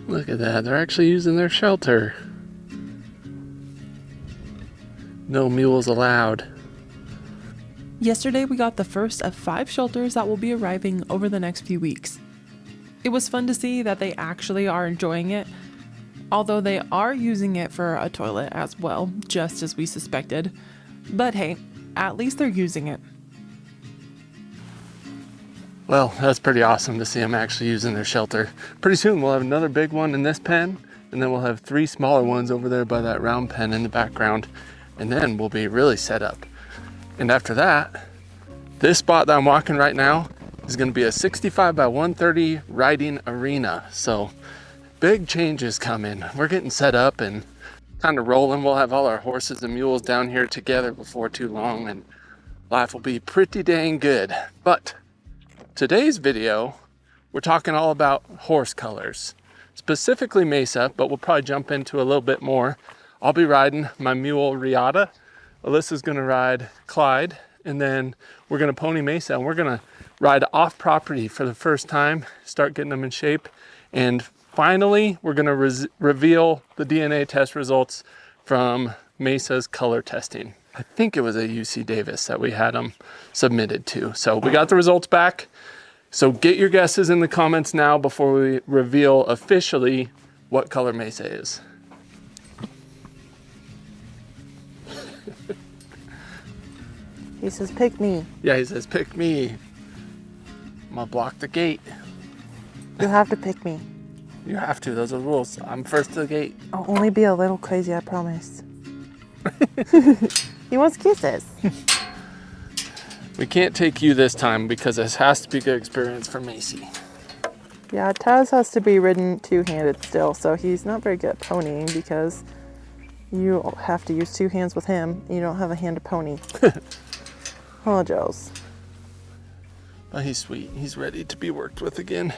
Look at that, they're actually using their shelter. No mules allowed. Yesterday we got the first of 5 shelters that will be arriving over the next few weeks. It was fun to see that they actually are enjoying it, although they are using it for a toilet as well, just as we suspected. But hey, at least they're using it. Well, that's pretty awesome to see them actually using their shelter. Pretty soon we'll have another big one in this pen, and then we'll have 3 smaller ones over there by that round pen in the background, and then we'll be really set up. And after that, this spot that I'm walking right now is going to be a 65 by 130 riding arena. So big changes coming. We're getting set up and kind of rolling. We'll have all our horses and mules down here together before too long, and life will be pretty dang good. But today's video, we're talking all about horse colors, specifically Mesa, but we'll probably jump into a little bit more. I'll be riding my mule Riata. Alyssa's gonna ride Clyde, and then we're gonna pony Mesa, and we're gonna ride off property for the first time, start getting them in shape. And finally, we're gonna reveal the DNA test results from Mesa's color testing. I think it was at UC Davis that we had them submitted to. So we got the results back. So get your guesses in the comments now before we reveal officially what color Mesa is. He says, pick me. Yeah, he says, pick me. I'm gonna block the gate. You have to pick me. You have to, those are the rules. I'm first to the gate. I'll only be a little crazy, I promise. He wants kisses. We can't take you this time because this has to be a good experience for Macy. Yeah, Taz has to be ridden two-handed still, so he's not very good at ponying because you have to use 2 hands with him. You don't have a hand to pony. Oh, Joes. But he's sweet. He's ready to be worked with again.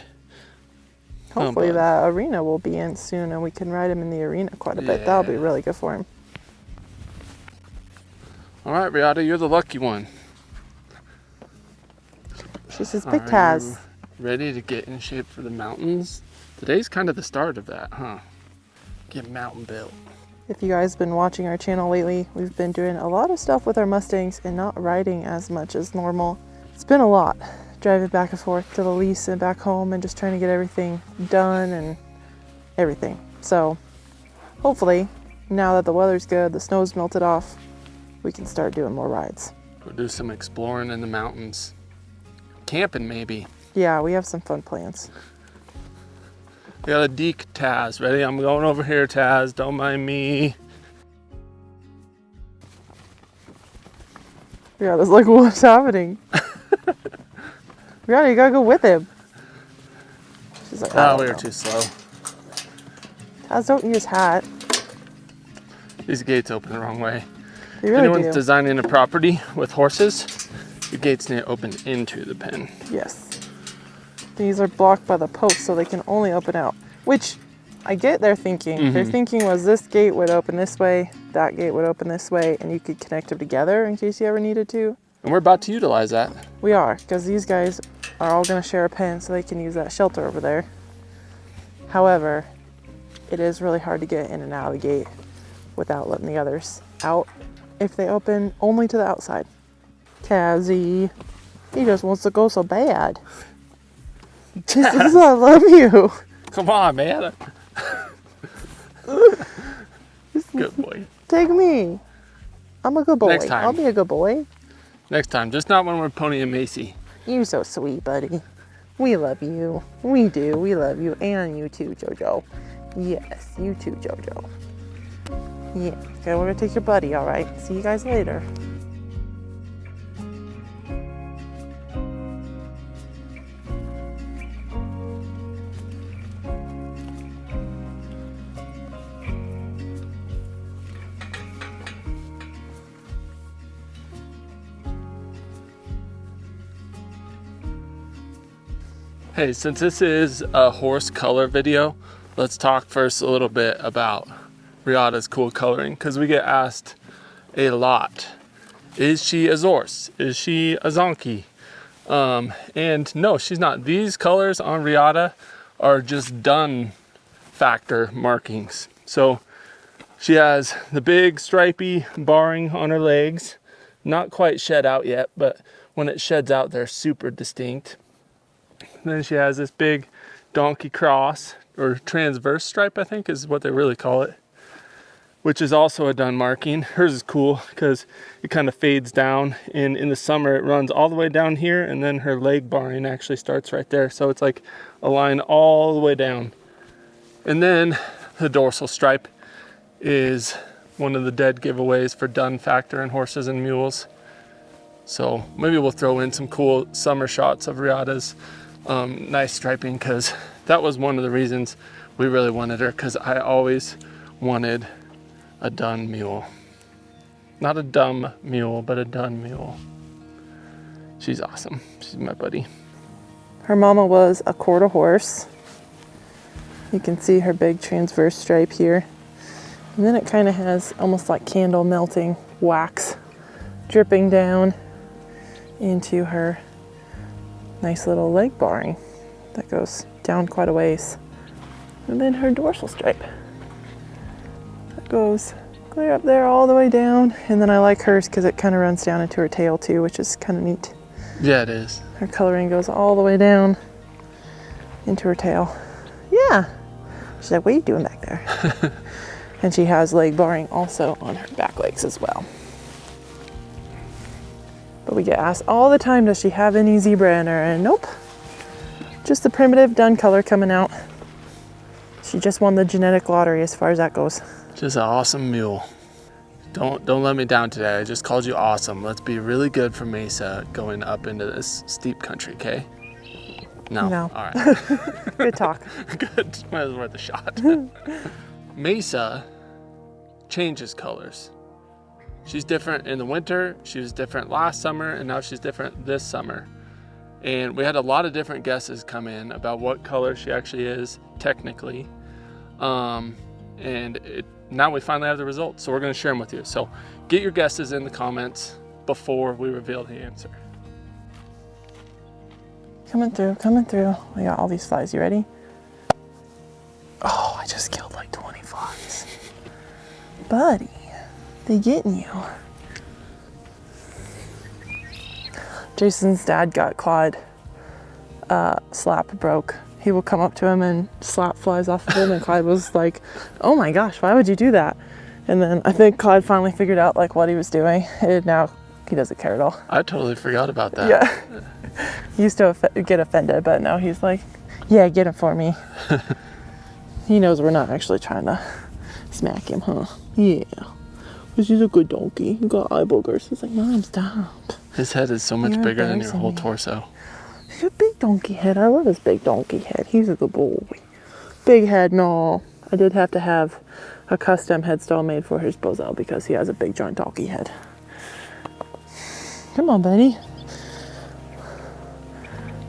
Hopefully that arena will be in soon and we can ride him in the arena quite a bit. That'll be really good for him. All right, Riata, you're the lucky one. She says, pick Taz. Ready to get in shape for the mountains? Today's kind of the start of that, huh? Get mountain built. If you guys have been watching our channel lately, we've been doing a lot of stuff with our Mustangs and not riding as much as normal. It's been a lot, driving back and forth to the lease and back home and just trying to get everything done and everything. So hopefully, now that the weather's good, the snow's melted off, we can start doing more rides. We'll do some exploring in the mountains. Camping, maybe. Yeah, we have some fun plans. We got a deke Taz. Ready? I'm going over here, Taz. Don't mind me. Yeah, that's like, what's happening? Yeah, you gotta go with him. She's like, Oh, we were too slow. Taz, don't use hat. These gates open the wrong way. They If really anyone's do. designing a property with horses, the gates need to open into the pen. Yes. These are blocked by the posts, so they can only open out. Which, I get their thinking. Mm-hmm. Their thinking was this gate would open this way, that gate would open this way, and you could connect them together in case you ever needed to. And we're about to utilize that. We are, because these guys are all going to share a pen so they can use that shelter over there. However, it is really hard to get in and out of the gate without letting the others out if they open only to the outside. Tazzy, he just wants to go so bad. He says, I love you. Come on, man. Good boy. Take me. I'm a good boy. Next time. I'll be a good boy. Next time, just not when we're ponying Macy. You're so sweet, buddy. We love you. We do. We love you. And you too, Jojo. Yes, you too, Jojo. Yeah. Okay, we're going to take your buddy, all right? See you guys later. Hey, since this is a horse color video, let's talk first a little bit about Riata's cool coloring, because we get asked a lot. Is she a Zorse? Is she a Zonky? And no, she's not. These colors on Riata are just done factor markings. So she has the big stripy barring on her legs, not quite shed out yet, but when it sheds out, they're super distinct. Then she has this big donkey cross, or transverse stripe, I think is what they really call it, which is also a dun marking. Hers is cool because it kind of fades down, and in the summer it runs all the way down here, and then her leg barring actually starts right there. So it's like a line all the way down. And then the dorsal stripe is one of the dead giveaways for dun factor in horses and mules. So maybe we'll throw in some cool summer shots of Riata's nice striping, because that was one of the reasons we really wanted her, because I always wanted a dun mule. Not a dumb mule, but a dun mule. She's awesome. She's my buddy. Her mama was a quarter horse. You can see her big transverse stripe here. And then it kind of has almost like candle melting wax dripping down into her nice little leg barring that goes down quite a ways. And then her dorsal stripe that goes clear up there all the way down. And then I like hers because it kind of runs down into her tail too, which is kind of neat. Yeah, it is. Her coloring goes all the way down into her tail. Yeah. She's like, what are you doing back there? And she has leg barring also on her back legs as well. But we get asked all the time, does she have any zebra in her? And nope. Just the primitive dun color coming out. She just won the genetic lottery as far as that goes. Just an awesome mule. Don't let me down today. I just called you awesome. Let's be really good for Mesa going up into this steep country, okay? No. No. All right. Good talk. Good. Might as well worth a shot. Mesa changes colors. She's different in the winter. She was different last summer, and now she's different this summer. And we had a lot of different guesses come in about what color she actually is technically. Now we finally have the results, so we're going to share them with you. So get your guesses in the comments before we reveal the answer. Coming through, coming through. We got all these flies. You ready? Oh, I just killed like 20 flies. Buddy, they getting you. Jason's dad got Clyde slap broke. He will come up to him and slap flies off of him, and Clyde was like, oh my gosh, why would you do that? And then I think Clyde finally figured out like what he was doing, and now he doesn't care at all. I totally forgot about that. Yeah. He used to get offended, but now he's like, yeah, get him for me. He knows we're not actually trying to smack him, huh? Yeah. Because he's a good donkey. He got eye boogers. He's like, Mom, stop. His head is so much You're bigger than your whole embarrassing me. torso. He's a big donkey head. I love his big donkey head. He's a good boy. Big head, no. I did have to have a custom headstall made for his Bozell because he has a big giant donkey head. Come on, buddy.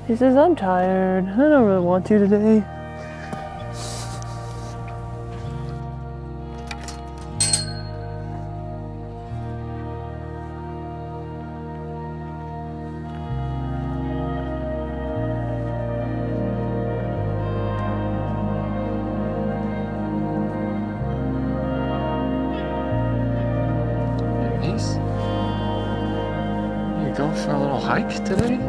He says, I'm tired. I don't really want to today. Nice. You go for a little hike today?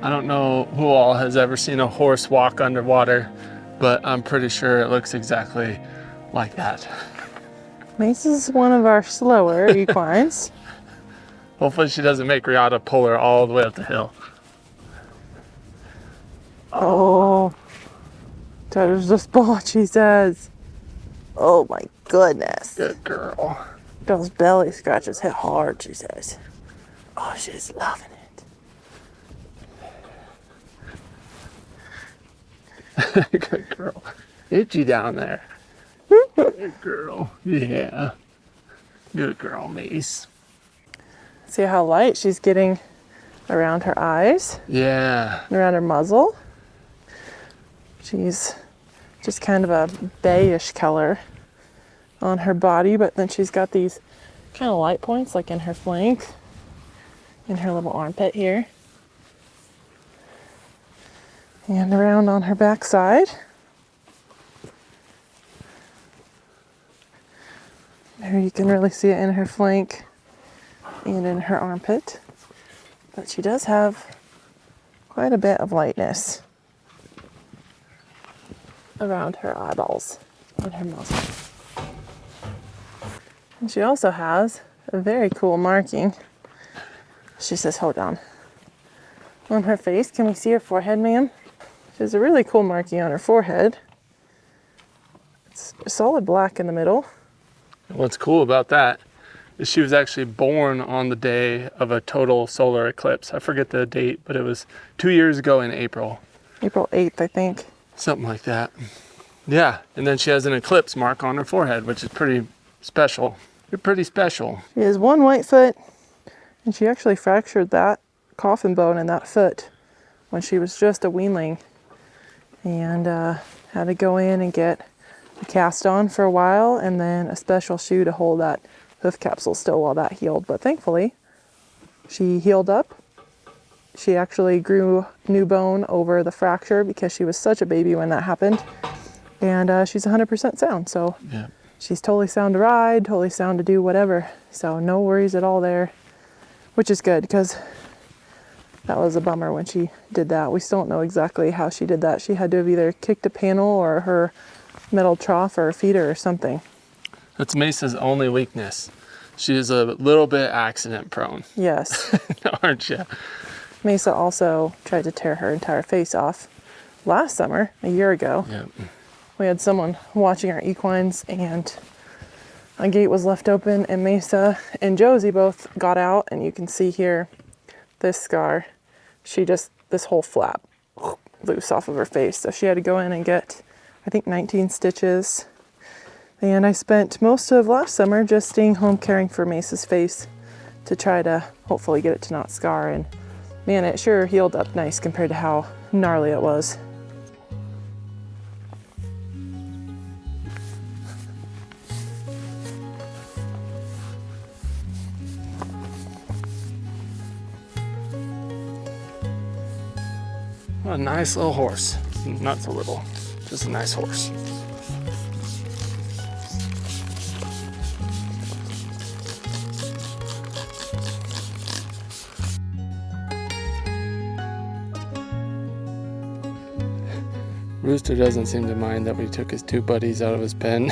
I don't know who all has ever seen a horse walk underwater, but I'm pretty sure it looks exactly like that. Mesa's one of our slower equines. Hopefully she doesn't make Riata pull her all the way up the hill. Oh, that is the spot, she says. Oh my goodness. Good girl. Those belly scratches hit hard, she says. Oh, she's loving it. Good girl. Itchy down there. Good girl. Yeah. Good girl, Mace. See how light she's getting around her eyes Yeah. and around her muzzle. She's just kind of a beige color on her body, but then she's got these kind of light points like in her flank, in her little armpit here, and around on her backside. There you can really see it in her flank and in her armpit, but she does have quite a bit of lightness around her eyeballs and her muzzle. And she also has a very cool marking. She says, hold on. On her face, can we see her forehead, ma'am? She has a really cool marking on her forehead. It's solid black in the middle. What's cool about that is she was actually born on the day of a total solar eclipse. I forget the date, but it was 2 years ago in April. April 8th, I think. Something like that. Yeah, and then she has an eclipse mark on her forehead, which is pretty special. You're pretty special. She has one white foot, and she actually fractured that coffin bone in that foot when she was just a weanling, and had to go in and get a cast on for a while, and then a special shoe to hold that hoof capsule still while that healed. But thankfully, she healed up. She actually grew new bone over the fracture because she was such a baby when that happened, and she's 100% sound. So Yeah. she's totally sound to ride, totally sound to do whatever. So no worries at all there, which is good because that was a bummer when she did that. We still don't know exactly how she did that. She had to have either kicked a panel or her metal trough or a feeder or something. That's Mesa's only weakness. She is a little bit accident prone, Yes. aren't you? Mesa also tried to tear her entire face off last summer, a year ago. Yeah. We had someone watching our equines, and a gate was left open, and Mesa and Josie both got out, and you can see here this scar. This whole flap loose off of her face. So she had to go in and get, I think, 19 stitches. And I spent most of last summer just staying home caring for Mesa's face to try to hopefully get it to not scar. And man, it sure healed up nice compared to how gnarly it was. What a nice little horse. Not so little, just a nice horse. Rooster doesn't seem to mind that we took his two buddies out of his pen.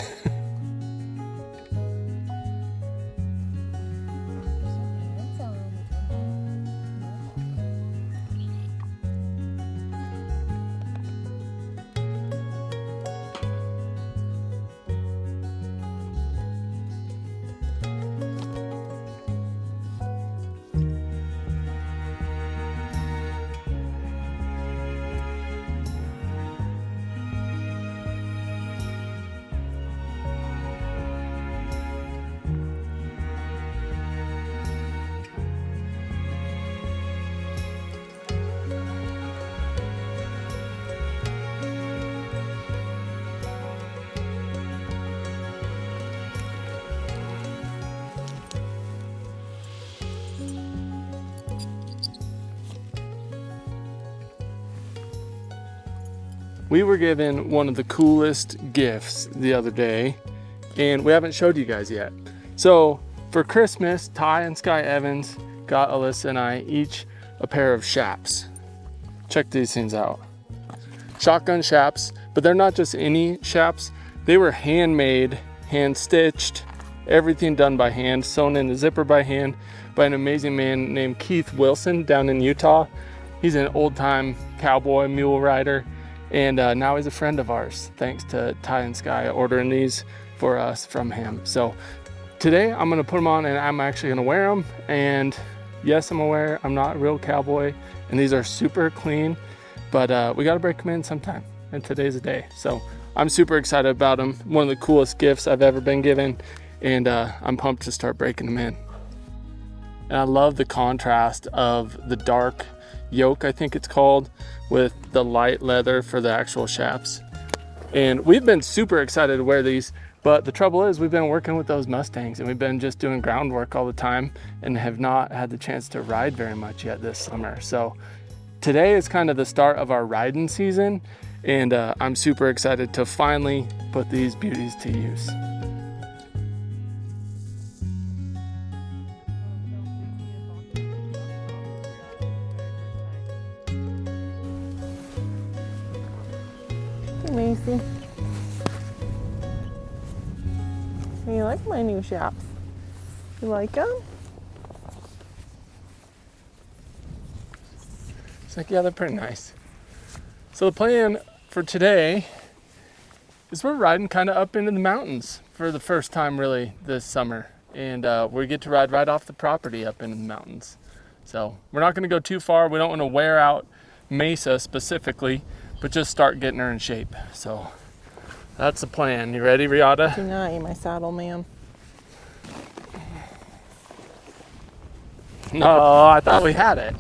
We were given one of the coolest gifts the other day, and we haven't showed you guys yet. So for Christmas, Ty and Sky Evans got Alyssa and I each a pair of shaps. Check these things out. Shotgun shaps, but they're not just any shaps. They were handmade, hand stitched, everything done by hand, sewn in the zipper by hand by an amazing man named Keith Wilson down in Utah. He's an old time cowboy mule rider. And now he's a friend of ours, thanks to Ty and Sky ordering these for us from him. So today I'm gonna put them on and I'm actually gonna wear them. And yes, I'm aware I'm not a real cowboy and these are super clean, but we gotta break them in sometime. And today's the day. So I'm super excited about them. One of the coolest gifts I've ever been given. And I'm pumped to start breaking them in. And I love the contrast of the dark yoke, I think it's called, with the light leather for the actual shafts. And we've been super excited to wear these, but the trouble is we've been working with those Mustangs and we've been just doing groundwork all the time and have not had the chance to ride very much yet this summer. So today is kind of the start of our riding season, and I'm super excited to finally put these beauties to use. Macy, you like my new shops? You like them? It's like, yeah, they're pretty nice. So the plan for today is we're riding kind of up into the mountains for the first time really this summer. And we get to ride right off the property up into the mountains. So we're not gonna go too far. We don't wanna wear out Mesa specifically, but just start getting her in shape. So that's the plan. You ready, Riata? Do not eat my saddle, ma'am. No, I thought we had it.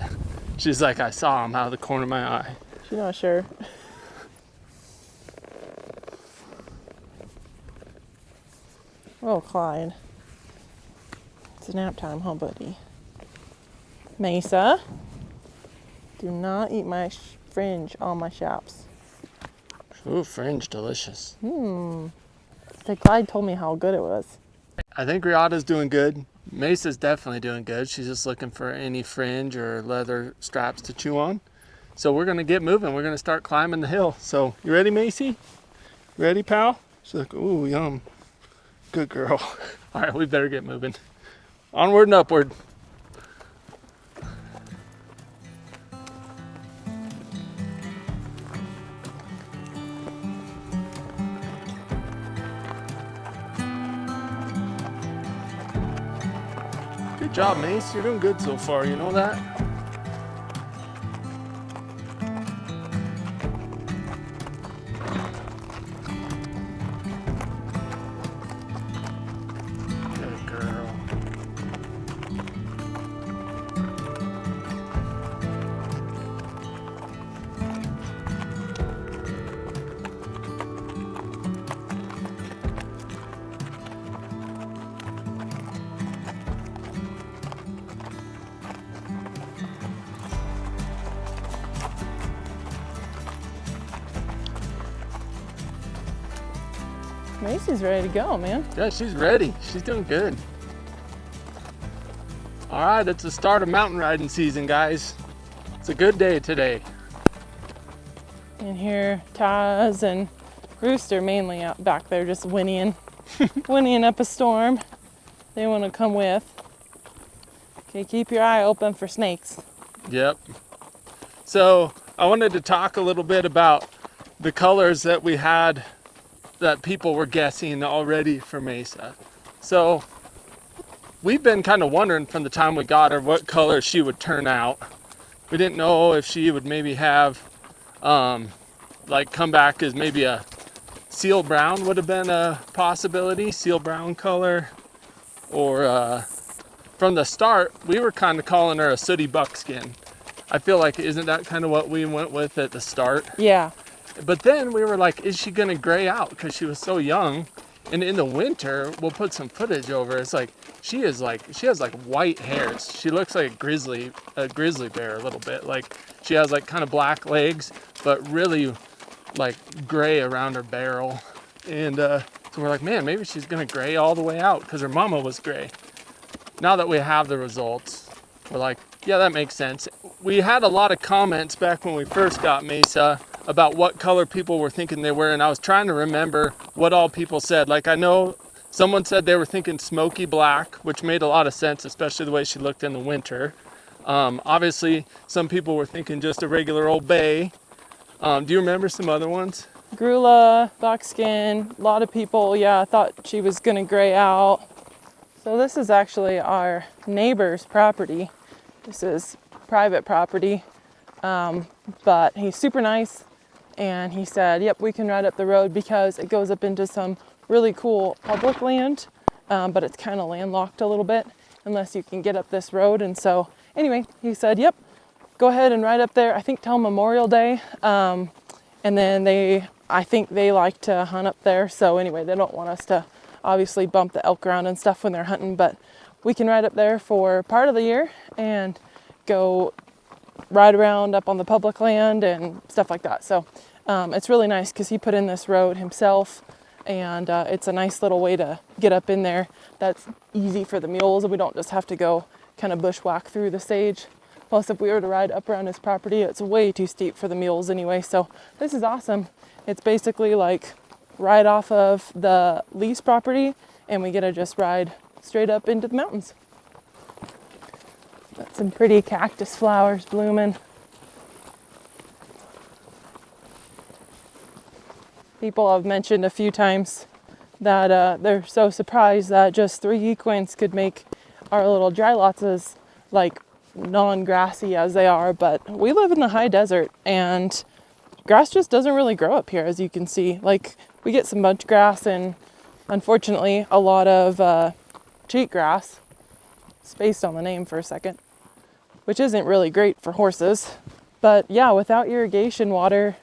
She's like, I saw him out of the corner of my eye. She's not sure. Oh, Clyde. It's nap time, huh, buddy? Mesa, do not eat my fringe on my shops. Ooh, fringe, delicious. Clyde told me how good it was. I think Riata's doing good. Mesa's definitely doing good. She's just looking for any fringe or leather straps to chew on. So we're gonna get moving. We're gonna start climbing the hill. So you ready, Macy? Ready, pal? She's like, ooh, yum. Good girl. All right, we better get moving. Onward and upward. Good job, Mace. You're doing good so far. You know that? Good girl. Macy's ready to go, man. Yeah, she's ready. She's doing good. All right, it's the start of mountain riding season, guys. It's a good day today. And here, Taz and Rooster mainly out back there just whinnying, whinnying up a storm. They want to come with. Okay, keep your eye open for snakes. Yep. So I wanted to talk a little bit about the colors that we had that people were guessing already for Mesa. So we've been kind of wondering from the time we got her what color she would turn out. We didn't know if she would maybe have like come back as maybe a seal brown would have been a possibility, seal brown color, or from the start we were kind of calling her a sooty buckskin. I feel like, isn't that kind of what we went with at the start? Yeah. But then we were like, is she gonna gray out because she was so young? And in the winter, we'll put some footage over. It's like she has like white hairs. She looks like a grizzly bear a little bit. Like she has like kind of black legs, but really like gray around her barrel. And so we're like, man, maybe she's gonna gray all the way out because her mama was gray. Now that we have the results, we're like, yeah, that makes sense. We had a lot of comments back when we first got Mesa about what color people were thinking they were, and I was trying to remember what all people said. Like I know someone said they were thinking smoky black, which made a lot of sense, especially the way she looked in the winter. Obviously, some people were thinking just a regular old bay. Do you remember some other ones? Grulla, buckskin, a lot of people, yeah, thought she was gonna gray out. So this is actually our neighbor's property. This is private property, but he's super nice. And he said, yep, we can ride up the road because it goes up into some really cool public land, but it's kind of landlocked a little bit. unless you can get up this road. And so anyway, he said, yep, go ahead and ride up there, I think till Memorial Day. And then I think they like to hunt up there. So anyway, they don't want us to obviously bump the elk around and stuff when they're hunting, but we can ride up there for part of the year and go ride around up on the public land and stuff like that. So it's really nice because he put in this road himself, and it's a nice little way to get up in there that's easy for the mules, and we don't just have to go kind of bushwhack through the sage. Plus, if we were to ride up around his property, it's way too steep for the mules anyway. So this is awesome. It's basically like right off of the lease property, and we get to just ride straight up into the mountains. Got some pretty cactus flowers blooming. People have mentioned a few times that they're so surprised that just 3 equines could make our little dry lots as like non-grassy as they are, but we live in the high desert and grass just doesn't really grow up here, as you can see. Like, we get some bunch grass and unfortunately a lot of cheat grass, spaced on the name for a second, which isn't really great for horses. But yeah, without irrigation water,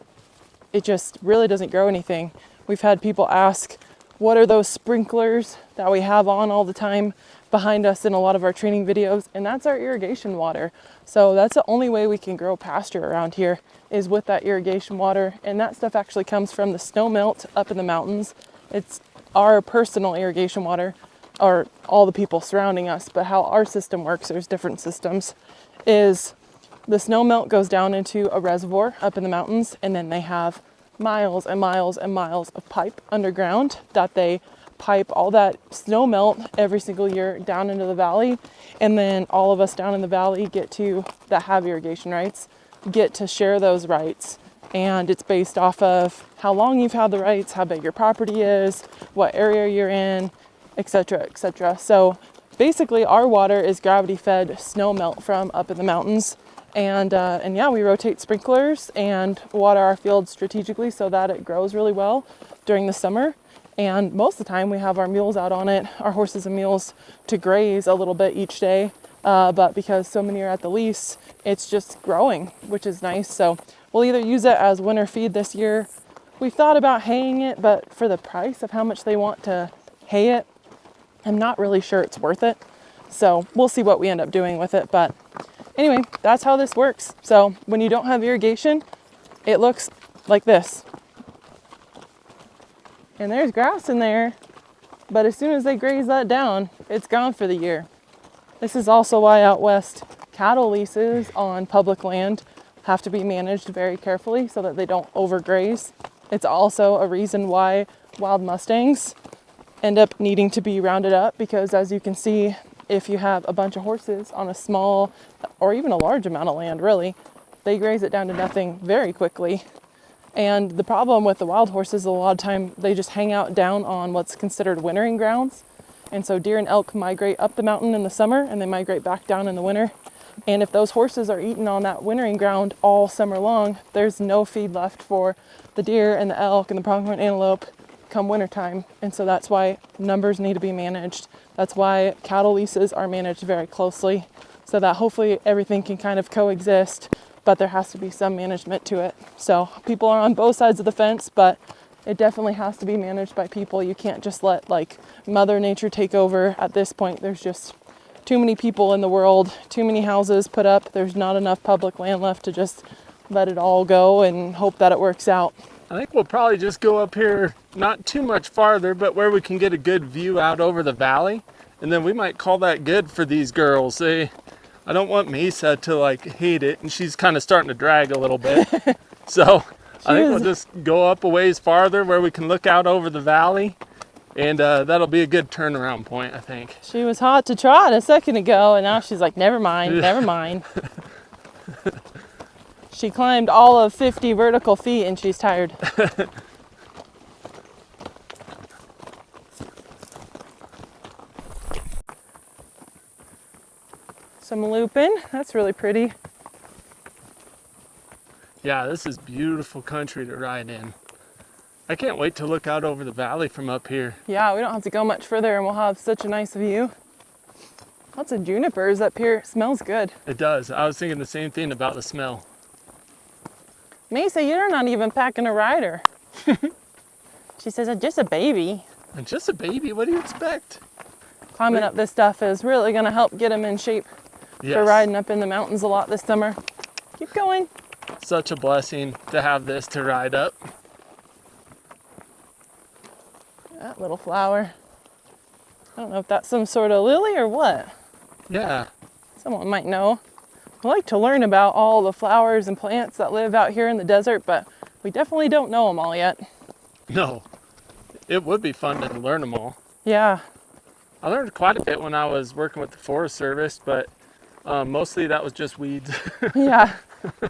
it just really doesn't grow anything. We've had people ask, what are those sprinklers that we have on all the time behind us in a lot of our training videos? And that's our irrigation water. So that's the only way we can grow pasture around here, is with that irrigation water. And that stuff actually comes from the snow melt up in the mountains. It's our personal irrigation water, or all the people surrounding us, but how our system works, there's different systems, is the snow melt goes down into a reservoir up in the mountains, and then they have miles and miles and miles of pipe underground that they pipe all that snow melt every single year down into the valley. And then all of us down in the valley that have irrigation rights get to share those rights. And it's based off of how long you've had the rights, how big your property is, what area you're in, etc., etc. So basically our water is gravity fed snow melt from up in the mountains. And yeah, we rotate sprinklers and water our fields strategically so that it grows really well during the summer. And most of the time we have our mules out on it, our horses and mules, to graze a little bit each day. But because so many are at the lease, it's just growing, which is nice. So we'll either use it as winter feed this year. We've thought about haying it, but for the price of how much they want to hay it, I'm not really sure it's worth it. So we'll see what we end up doing with it. But anyway, that's how this works. So when you don't have irrigation, it looks like this. And there's grass in there, but as soon as they graze that down, it's gone for the year. This is also why out west, cattle leases on public land have to be managed very carefully so that they don't overgraze. It's also a reason why wild mustangs end up needing to be rounded up, because as you can see, if you have a bunch of horses on a small or even a large amount of land, really, they graze it down to nothing very quickly. And the problem with the wild horses, a lot of time they just hang out down on what's considered wintering grounds. And so deer and elk migrate up the mountain in the summer and they migrate back down in the winter. And if those horses are eating on that wintering ground all summer long, there's no feed left for the deer and the elk and the pronghorn antelope come wintertime. And so that's why numbers need to be managed. That's why cattle leases are managed very closely, so that hopefully everything can kind of coexist, but there has to be some management to it. So people are on both sides of the fence, but it definitely has to be managed by people. You can't just let like Mother Nature take over. At this point, there's just too many people in the world, too many houses put up. There's not enough public land left to just let it all go and hope that it works out. I think we'll probably just go up here, not too much farther, but where we can get a good view out over the valley. And then we might call that good for these girls. I don't want Mesa to like hate it, and she's kind of starting to drag a little bit. So I think we'll just go up a ways farther where we can look out over the valley, and that'll be a good turnaround point, I think. She was hot to trot a second ago, and now she's like, never mind, never mind. She climbed all of 50 vertical feet and she's tired. Some lupin, that's really pretty. Yeah, this is beautiful country to ride in. I can't wait to look out over the valley from up here. Yeah, we don't have to go much further and we'll have such a nice view. Lots of junipers up here. It smells good. It does. I was thinking the same thing about the smell. Mesa, you're not even packing a rider. She says, "I'm just a baby." And just a baby, what do you expect? Climbing up this stuff is really going to help get him in shape Yes. for riding up in the mountains a lot this summer. Keep going. Such a blessing to have this to ride up. That little flower. I don't know if that's some sort of lily or what. Yeah. Someone might know. I like to learn about all the flowers and plants that live out here in the desert, but we definitely don't know them all yet. No. It would be fun to learn them all. Yeah. I learned quite a bit when I was working with the Forest Service, but mostly that was just weeds. Yeah.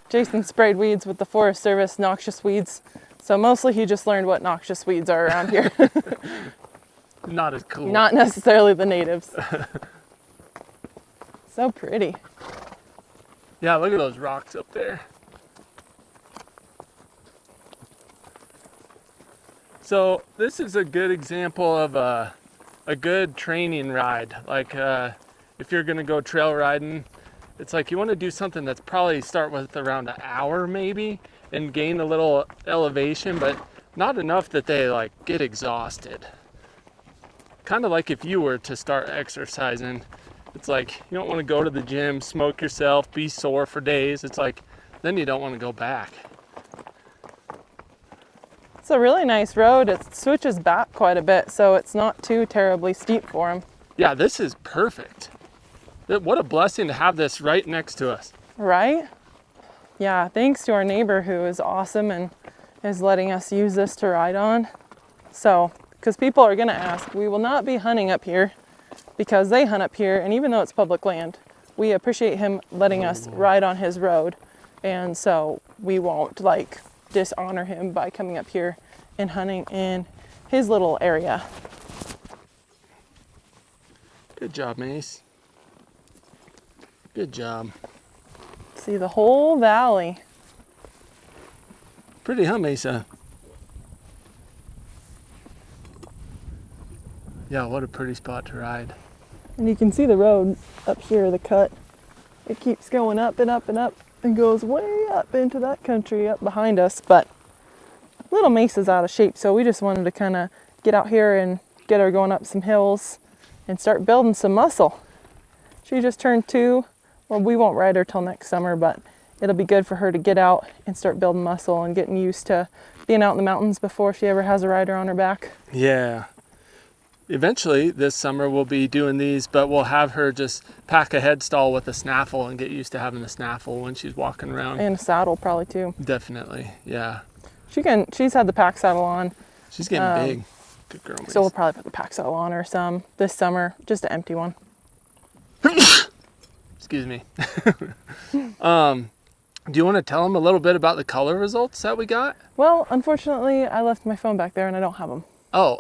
Jason sprayed weeds with the Forest Service, noxious weeds. So mostly he just learned what noxious weeds are around here. Not as cool. Not necessarily the natives. So pretty. Yeah, look at those rocks up there. So this is a good example of a good training ride. Like if you're gonna go trail riding, it's like you want to do something that's probably start with around an hour maybe and gain a little elevation, but not enough that they like get exhausted. Kind of like if you were to start exercising, it's like you don't want to go to the gym, smoke yourself, be sore for days. It's like then you don't want to go back. It's a really nice road. It switches back quite a bit, so it's not too terribly steep for him. Yeah, this is perfect. What a blessing to have this right next to us. Right? Yeah, thanks to our neighbor who is awesome and is letting us use this to ride on. So, because people are going to ask, we will not be hunting up here because they hunt up here, and even though it's public land, we appreciate him letting us ride on his road, and so we won't like dishonor him by coming up here and hunting in his little area. Good job, Mace. Good job. See the whole valley. Pretty, huh, Mesa? Yeah, what a pretty spot to ride. And you can see the road up here, the cut. It keeps going up and up and up and goes way up into that country up behind us. But little Mesa's out of shape, so we just wanted to kind of get out here and get her going up some hills and start building some muscle. She just turned 2. Well, we won't ride her till next summer, but it'll be good for her to get out and start building muscle and getting used to being out in the mountains before she ever has a rider on her back. Yeah. Eventually, this summer, we'll be doing these, but we'll have her just pack a head stall with a snaffle and get used to having the snaffle when she's walking around. And a saddle probably too. Definitely, yeah. She's had the pack saddle on. She's getting big. Good girl, Mace. So we'll probably put the pack saddle on her some this summer, just an empty one. Excuse me. Do you want to tell them a little bit about the color results that we got? Well, unfortunately, I left my phone back there and I don't have them. Oh,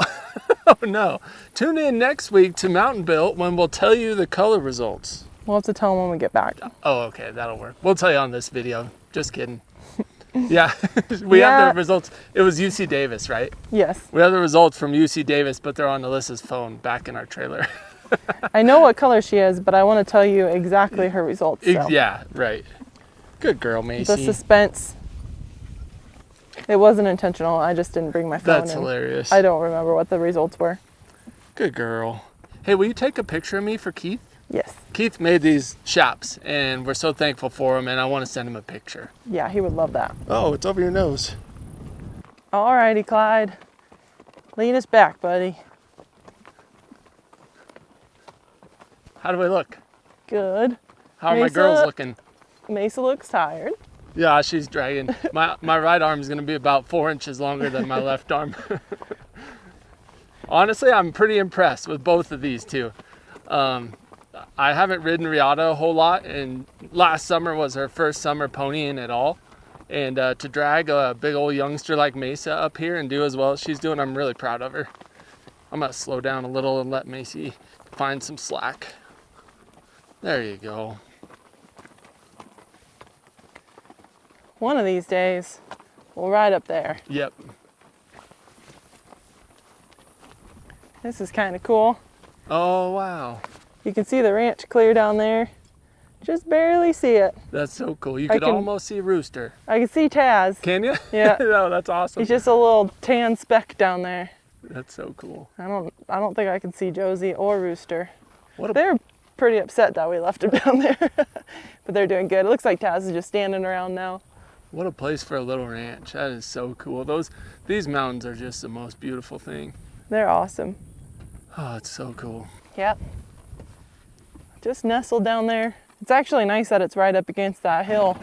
oh no. Tune in next week to Mountain Built when we'll tell you the color results. We'll have to tell them when we get back. Oh, okay, that'll work. We'll tell you on this video. Just kidding. Yeah, we have the results. It was UC Davis, right? Yes. We have the results from UC Davis, but they're on Alyssa's phone back in our trailer. I know what color she is, but I want to tell you exactly her results. So. Yeah, right. Good girl, Macy. The suspense. It wasn't intentional. I just didn't bring my phone. That's hilarious. I don't remember what the results were. Good girl. Hey, will you take a picture of me for Keith? Yes. Keith made these shops, and we're so thankful for him, and I want to send him a picture. Yeah, he would love that. Oh, it's over your nose. All righty, Clyde. Lean us back, buddy. How do we look? Good. How are my Mesa? girls looking? Mesa looks tired. Yeah, she's dragging. My right arm is going to be about 4 inches longer than my left arm. Honestly, I'm pretty impressed with both of these two. I haven't ridden Riata a whole lot, and last summer was her first summer ponying at all. And to drag a big old youngster like Mesa up here and do as well as she's doing, I'm really proud of her. I'm going to slow down a little and let Macy find some slack. There you go. One of these days, we'll ride up there. Yep. This is kind of cool. Oh, wow. You can see the ranch clear down there. Just barely see it. That's so cool. You could almost see Rooster. I can see Taz. Can you? Yeah. No, that's awesome. He's just a little tan speck down there. That's so cool. I don't think I can see Josie or Rooster. What They're pretty upset that we left them down there. But they're doing good. It looks like Taz is just standing around now. What a place for a little ranch. That is so cool. These mountains are just the most beautiful thing. They're awesome. Oh, it's so cool. Yep. Just nestled down there. It's actually nice that it's right up against that hill.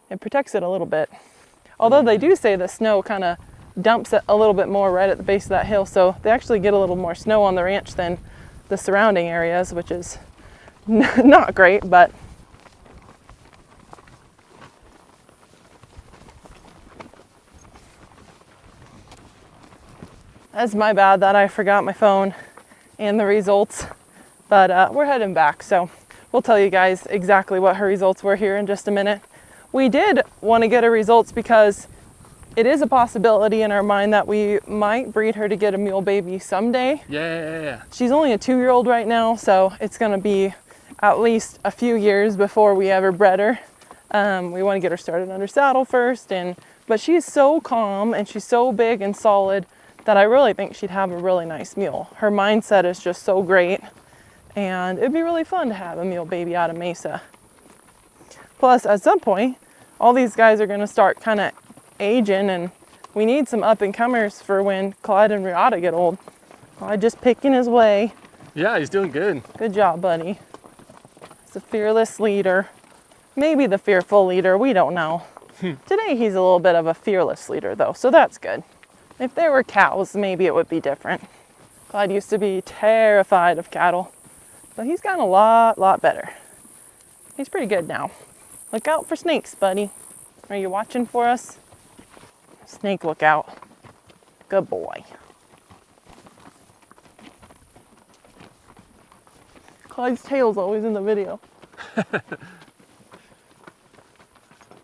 It protects it a little bit. Although they do say the snow kind of dumps it a little bit more right at the base of that hill, so they actually get a little more snow on the ranch than the surrounding areas, which is not great, but that's my bad that I forgot my phone and the results. But we're heading back, so we'll tell you guys exactly what her results were here in just a minute. We did want to get her results because it is a possibility in our mind that we might breed her to get a mule baby someday. Yeah. She's only a 2-year-old right now, so it's going to be at least a few years before we ever bred her. We want to get her started under saddle first, but she's so calm and she's so big and solid that I really think she'd have a really nice mule. Her mindset is just so great, and it'd be really fun to have a mule baby out of Mesa. Plus, at some point, all these guys are going to start kind of aging, and we need some up-and-comers for when Clyde and Riata get old. Clyde just picking his way. Yeah, he's doing good. Good job, buddy. He's a fearless leader. Maybe the fearful leader, we don't know. Today he's a little bit of a fearless leader though, so that's good. If there were cows, maybe it would be different. Clyde used to be terrified of cattle, but he's gotten a lot better. He's pretty good now. Look out for snakes, buddy. Are you watching for us? Snake, look out. Good boy. Clyde's tail's always in the video.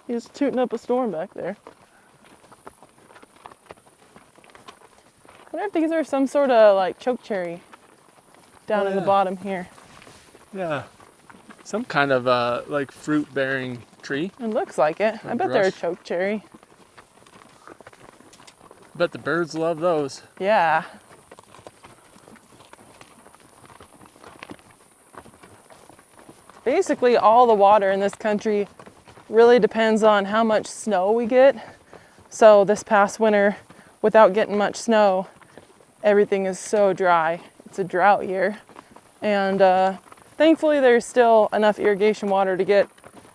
He's tooting up a storm back there. I wonder if these are some sort of like chokecherry down in the bottom here. Yeah. Some kind of like fruit-bearing tree. It looks like it. I bet they're a chokecherry. Bet the birds love those. Yeah. Basically, all the water in this country really depends on how much snow we get. So this past winter, without getting much snow, everything is so dry. It's a drought year. And thankfully there's still enough irrigation water to get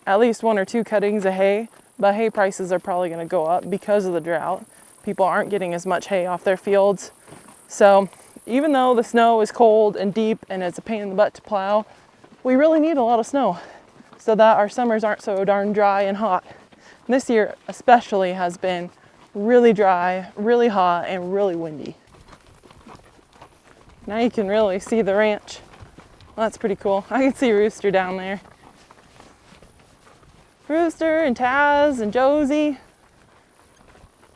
at least 1 or 2 cuttings of hay, but hay prices are probably gonna go up because of the drought. People aren't getting as much hay off their fields. So even though the snow is cold and deep and it's a pain in the butt to plow, we really need a lot of snow so that our summers aren't so darn dry and hot. And this year especially has been really dry, really hot, and really windy. Now you can really see the ranch. Well, that's pretty cool. I can see Rooster down there. Rooster and Taz and Josie.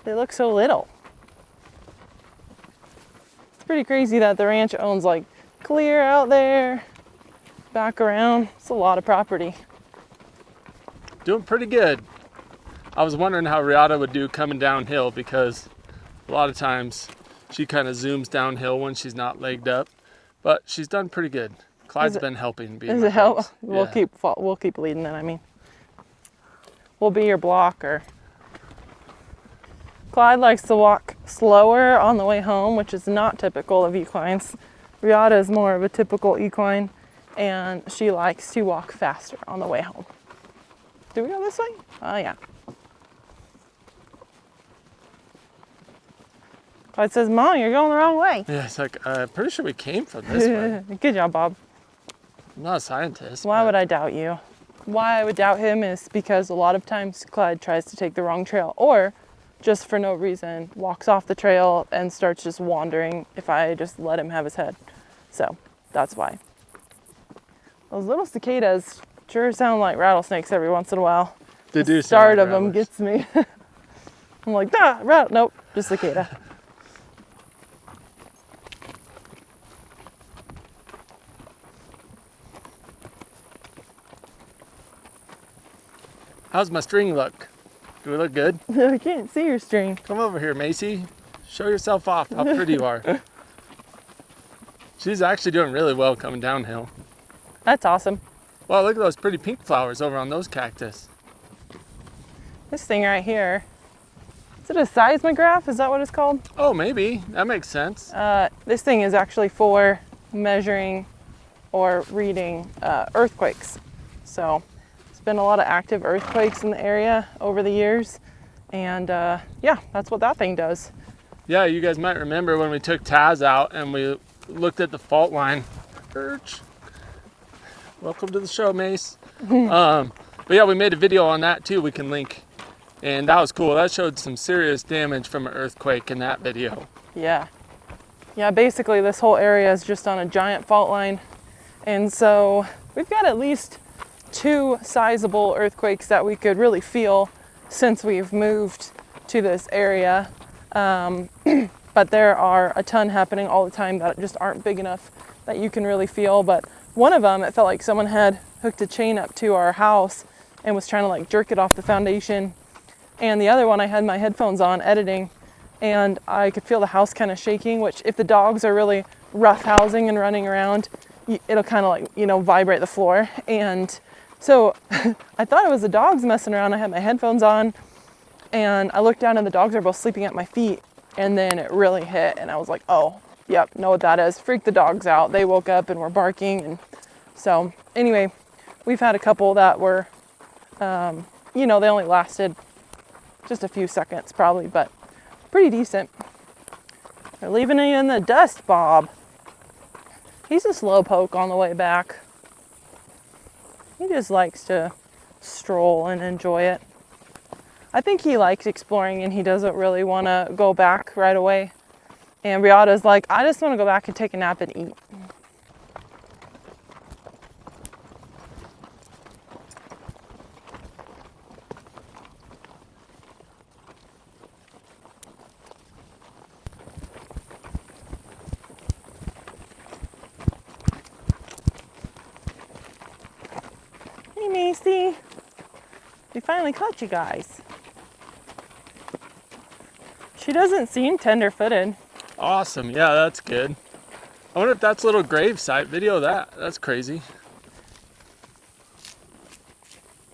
They look so little. It's pretty crazy that the ranch owns like clear out there, back around. It's a lot of property. Doing pretty good. I was wondering how Riata would do coming downhill because a lot of times she kind of zooms downhill when she's not legged up, but she's done pretty good. Clyde's been helping. Does it help? We'll keep leading then. I mean, we'll be your blocker. Clyde likes to walk slower on the way home, which is not typical of equines. Riata is more of a typical equine, and she likes to walk faster on the way home. Do we go this way? Oh yeah. Clyde says, Mom, you're going the wrong way. Yeah, it's like, I'm pretty sure we came from this way. Good job, Bob. I'm not a scientist. Why would I doubt you? Why I would doubt him is because a lot of times Clyde tries to take the wrong trail, or just for no reason walks off the trail and starts just wandering if I just let him have his head. So that's why. Those little cicadas sure sound like rattlesnakes every once in a while. They do. The start sound of them gets me. I'm like, nope, just cicada. How's my string look? Do we look good? I can't see your string. Come over here, Macy. Show yourself off how pretty you are. She's actually doing really well coming downhill. That's awesome. Wow, look at those pretty pink flowers over on those cactus. This thing right here, is it a seismograph? Is that what it's called? Oh, maybe. That makes sense. This thing is actually for measuring or reading earthquakes. So there's been a lot of active earthquakes in the area over the years. And yeah, that's what that thing does. Yeah, you guys might remember when we took Taz out and we looked at the fault line. Perch. Welcome to the show, Mace. But yeah, we made a video on that too. We can link. And that was cool. That showed some serious damage from an earthquake in that video. Yeah. Yeah, basically this whole area is just on a giant fault line. And so we've got at least 2 sizable earthquakes that we could really feel since we've moved to this area. But there are a ton happening all the time that just aren't big enough that you can really feel. But one of them, it felt like someone had hooked a chain up to our house and was trying to like jerk it off the foundation. And the other one, I had my headphones on editing and I could feel the house kind of shaking, which if the dogs are really rough housing and running around, it'll kind of like, you know, vibrate the floor. And so I thought it was the dogs messing around. I had my headphones on and I looked down and the dogs are both sleeping at my feet. And then it really hit and I was like, oh, yep, know what that is. Freaked the dogs out. They woke up and were barking. And so anyway, we've had a couple that were, you know, they only lasted just a few seconds probably, but pretty decent. They're leaving you in the dust, Bob. He's a slowpoke on the way back. He just likes to stroll and enjoy it. I think he likes exploring and he doesn't really want to go back right away. And Riata's like, I just want to go back and take a nap and eat. Hey, Macy. We finally caught you guys. She doesn't seem tender-footed. Awesome. Yeah, that's good. I wonder if that's a little grave site video. That's crazy.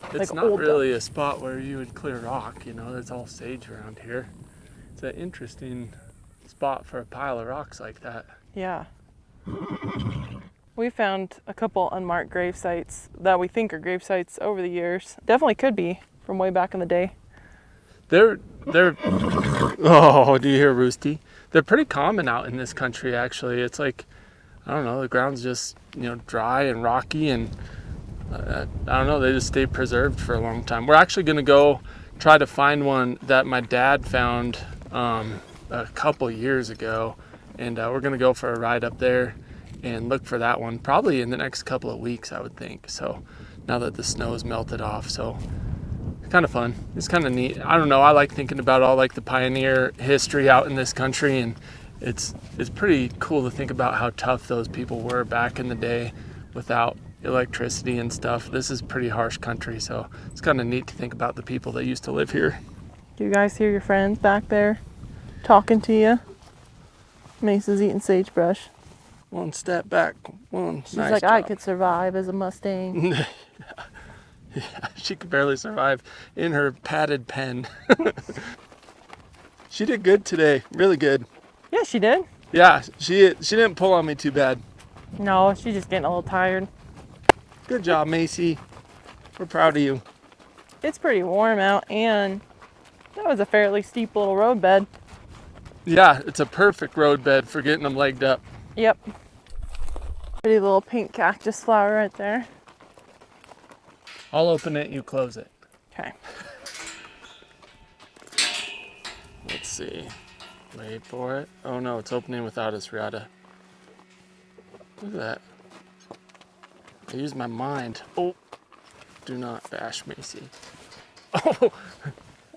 It's Like not old really a spot where you would clear rock, you know, there's all sage around here. It's an interesting spot for a pile of rocks like that. Yeah. We found a couple unmarked grave sites that we think are grave sites over the years. Definitely could be from way back in the day. They're oh, do you hear Roosty? They're pretty common out in this country actually. It's like, I don't know, the ground's just, you know, dry and rocky and I don't know, they just stay preserved for a long time. We're actually gonna go try to find one that my dad found a couple years ago, and we're gonna go for a ride up there and look for that one probably in the next couple of weeks, I would think. So now that the snow's melted off, so kind of fun. It's kind of neat. I don't know, I like thinking about all like the pioneer history out in this country, and it's pretty cool to think about how tough those people were back in the day without electricity and stuff. This is pretty harsh country, so it's kind of neat to think about the people that used to live here. Do you guys hear your friends back there talking to you? Mace's eating sagebrush. One step back, one. She's nice like, job. I could survive as a Mustang. Yeah, she could barely survive in her padded pen. She did good today, really good. Yeah, she did. Yeah, she didn't pull on me too bad. No, she's just getting a little tired. Good job, Macy. We're proud of you. It's pretty warm out, and that was a fairly steep little road bed. Yeah, it's a perfect road bed for getting them legged up. Yep. Pretty little pink cactus flower right there. I'll open it, you close it. Okay. Let's see. Wait for it. Oh no, it's opening without us, Riata. Look at that. I use my mind. Oh, do not bash Macy. Oh.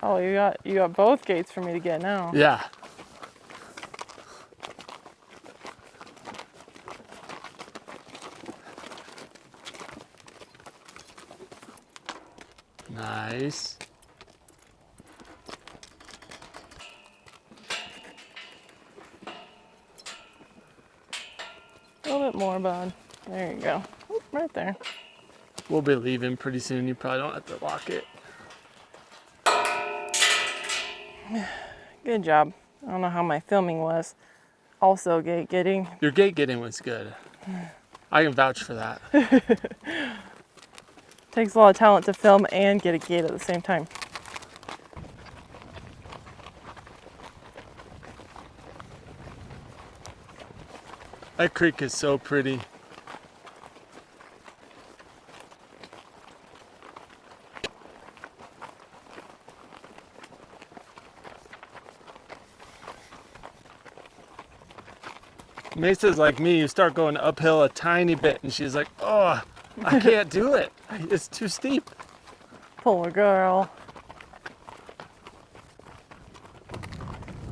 Oh, you got both gates for me to get now. Yeah. Nice. A little bit more, bud. There you go. Oop, right there. We'll be leaving pretty soon. You probably don't have to lock it. Good job. I don't know how my filming was. Also, gate getting. Your gate getting was good. I can vouch for that. Takes a lot of talent to film and get a gate at the same time. That creek is so pretty. Mesa's like me, you start going uphill a tiny bit and she's like, oh, I can't do it. It's too steep. Poor girl.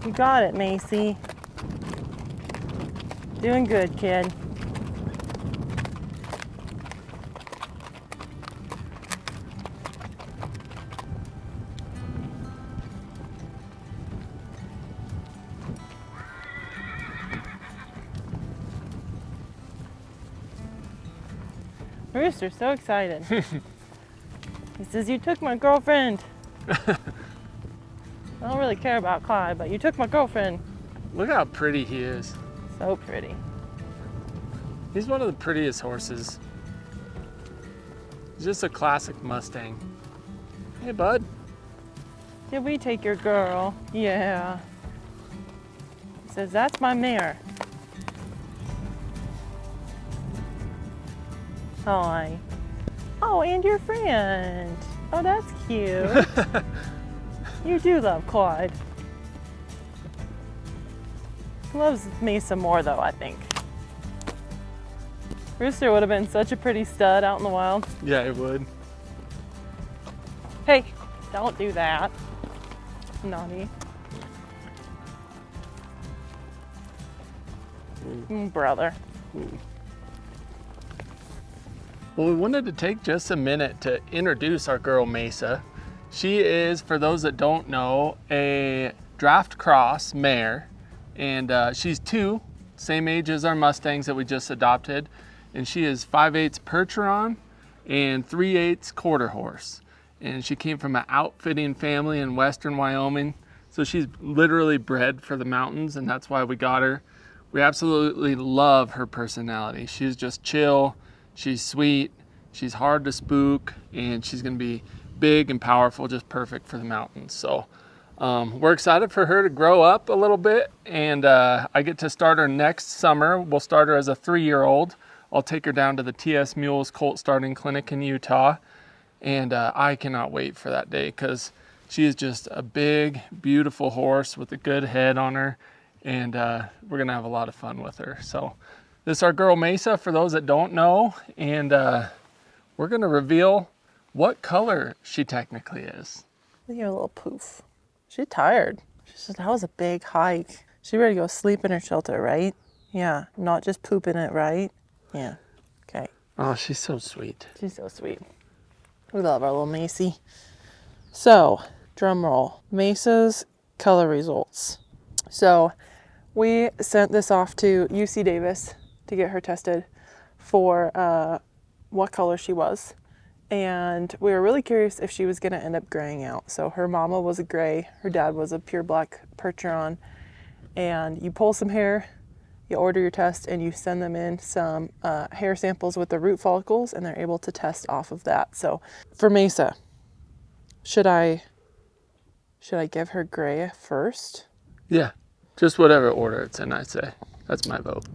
You got it, Macy. Doing good, kid. Rooster's so excited. He says, you took my girlfriend. I don't really care about Clyde, but you took my girlfriend. Look how pretty he is. So pretty. He's one of the prettiest horses. He's just a classic Mustang. Hey, bud. Did we take your girl? Yeah. He says, that's my mare. Hi. Oh, and your friend. Oh, that's cute. You do love Clyde. He loves Mesa more, though, I think. Rooster would have been such a pretty stud out in the wild. Yeah, it would. Hey, don't do that. Naughty. Brother. Well, we wanted to take just a minute to introduce our girl Mesa. She is, for those that don't know, a draft cross mare, and she's 2, same age as our Mustangs that we just adopted, and she is 5/8 Percheron and 3/8 quarter horse. And she came from an outfitting family in western Wyoming, so she's literally bred for the mountains, and that's why we got her. We absolutely love her personality. She's just chill. She's sweet, she's hard to spook, and she's gonna be big and powerful, just perfect for the mountains. So we're excited for her to grow up a little bit, and I get to start her next summer. We'll start her as a 3-year-old. I'll take her down to the TS Mules Colt Starting Clinic in Utah, and I cannot wait for that day because she is just a big, beautiful horse with a good head on her, and we're gonna have a lot of fun with her. So this is our girl Mesa, for those that don't know, and we're gonna reveal what color she technically is. Look at her little poof. She's tired. She said, that was a big hike. She's ready to go sleep in her shelter, right? Yeah, not just poop in it, right? Yeah, okay. Oh, she's so sweet. She's so sweet. We love our little Macy. So, drum roll. Mesa's color results. So, we sent this off to UC Davis to get her tested for what color she was. And we were really curious if she was going to end up graying out. So her mama was a gray, her dad was a pure black Percheron. And you pull some hair, you order your test, and you send them in some hair samples with the root follicles, and they're able to test off of that. So for Mesa, should I give her gray first? Yeah, just whatever order it's in, I'd say. That's my vote.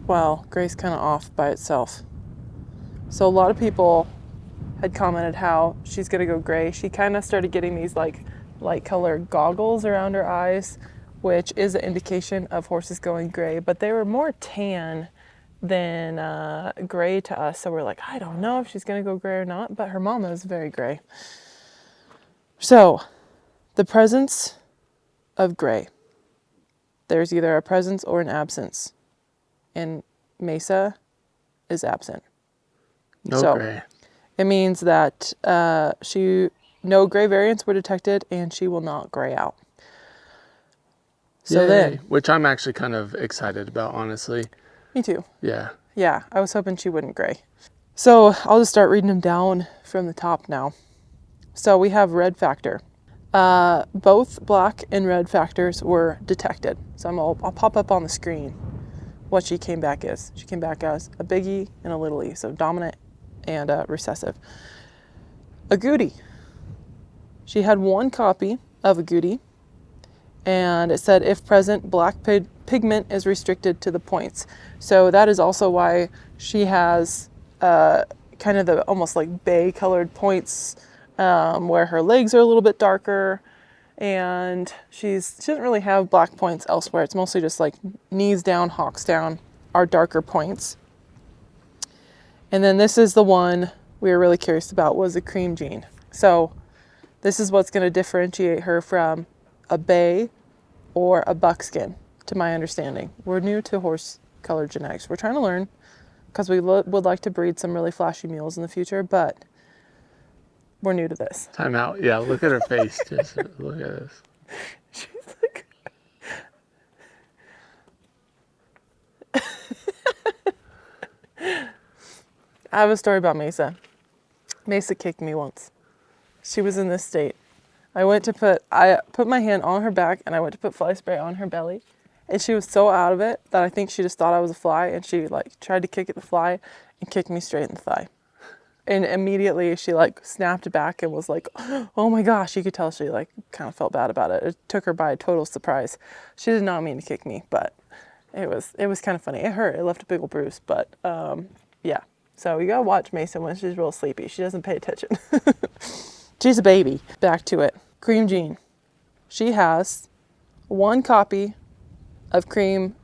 Well, gray's kind of off by itself. So a lot of people had commented how she's gonna go gray. She kind of started getting these like light colored goggles around her eyes, which is an indication of horses going gray, but they were more tan than gray to us. So we're like, I don't know if she's gonna go gray or not, but her mama is very gray. So the presence of gray, there's either a presence or an absence, and Mesa is absent. No gray. It means that she no gray variants were detected, and she will not gray out. So Yay. then, Which I'm actually kind of excited about, honestly. me too. Yeah. Yeah, I was hoping she wouldn't gray. So I'll just start reading them down from the top now. So we have red factor. Both black and red factors were detected. So I'll pop up on the screen what she came back as. She came back as a big E and a little e, so dominant and recessive. Agouti. She had one copy of agouti, and it said if present, black pigment is restricted to the points. So that is also why she has kind of the almost like bay colored points where her legs are a little bit darker, and she doesn't really have black points elsewhere. It's mostly just like knees down, hocks down are darker points. And then this is the one we were really curious about, was the cream gene. So this is what's going to differentiate her from a bay or a buckskin, to my understanding. We're new to horse color genetics. We're trying to learn because we would like to breed some really flashy mules in the future, but we're new to this. Time out. Yeah, look at her face. Just look at this. She's like... I have a story about Mesa. Mesa kicked me once. She was in this state. I put my hand on her back and I went to put fly spray on her belly. And she was so out of it that I think she just thought I was a fly, and she like tried to kick at the fly and kicked me straight in the thigh. And immediately she like snapped back and was like, oh my gosh. You could tell she like kind of felt bad about it. It took her by a total surprise. She did not mean to kick me, but it was kind of funny. It hurt. It left a big old bruise, but yeah. So you gotta watch Mesa when she's real sleepy. She doesn't pay attention. She's a baby. Back to it. Cream gene. She has one copy of cream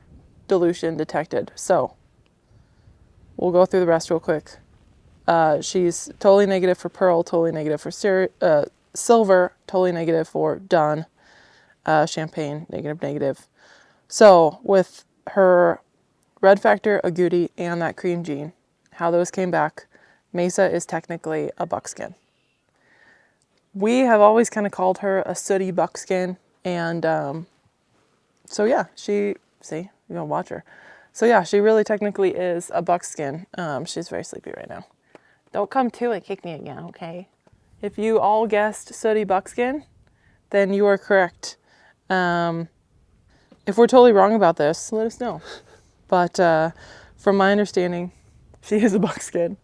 dilution detected. So we'll go through the rest real quick. She's totally negative for pearl, totally negative for silver, totally negative for dun, champagne, negative. So with her red factor, agouti, and that cream gene, how those came back, Mesa is technically a buckskin. We have always kind of called her a sooty buckskin, and so yeah, you're gonna watch her. So yeah, she really technically is a buckskin. She's very sleepy right now. Don't come to and kick me again, okay? If you all guessed sooty buckskin, then you are correct. If we're totally wrong about this, let us know. But from my understanding, she is a buckskin,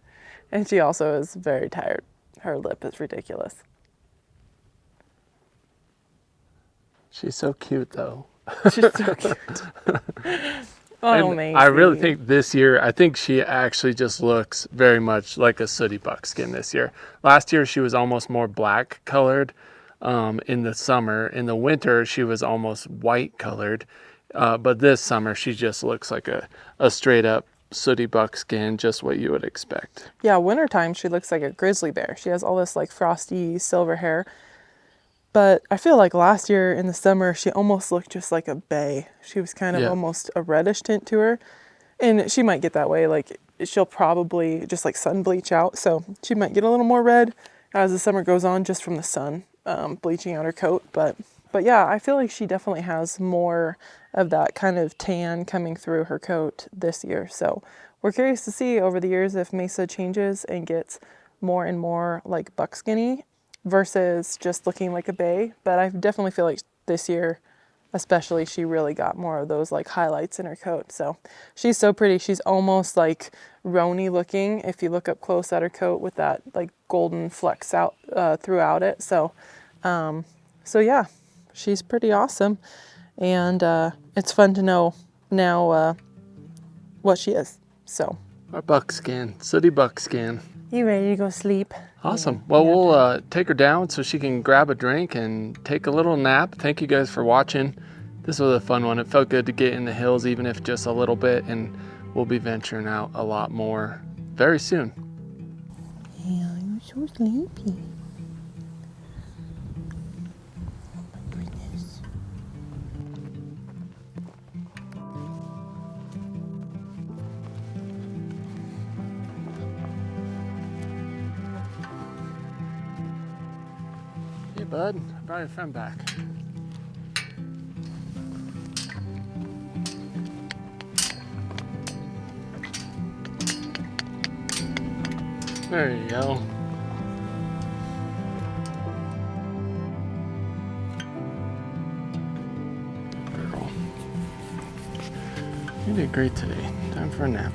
and she also is very tired. Her lip is ridiculous. She's so cute, though. She's so cute. Oh, Macy. I really think this year, I think she actually just looks very much like a sooty buckskin this year. Last year, she was almost more black colored in the summer. In the winter, she was almost white colored. But this summer, she just looks like a straight up sooty buckskin, just what you would expect. Yeah, wintertime, she looks like a grizzly bear. She has all this like frosty silver hair. But I feel like last year in the summer, she almost looked just like a bay. She was kind of almost a reddish tint to her. And she might get that way. Like, she'll probably just like sun bleach out. So she might get a little more red as the summer goes on, just from the sun bleaching out her coat. But yeah, I feel like she definitely has more of that kind of tan coming through her coat this year. So we're curious to see over the years if Mesa changes and gets more and more like buckskinny versus just looking like a bay. But I definitely feel like this year especially, she really got more of those like highlights in her coat. So she's so pretty. She's almost like Roni looking if you look up close at her coat, with that like golden flecks out throughout it. So yeah, she's pretty awesome, and it's fun to know now what she is. So Our buckskin, sooty buckskin. you ready to go sleep? Awesome. Well, we'll take her down so she can grab a drink and take a little nap. Thank you guys for watching. This was a fun one. It felt good to get in the hills, even if just a little bit, and we'll be venturing out a lot more very soon. Yeah, I'm so sleepy. Oh my goodness. Hey bud, I brought your friend back. There you go. Girl. You did great today. Time for a nap.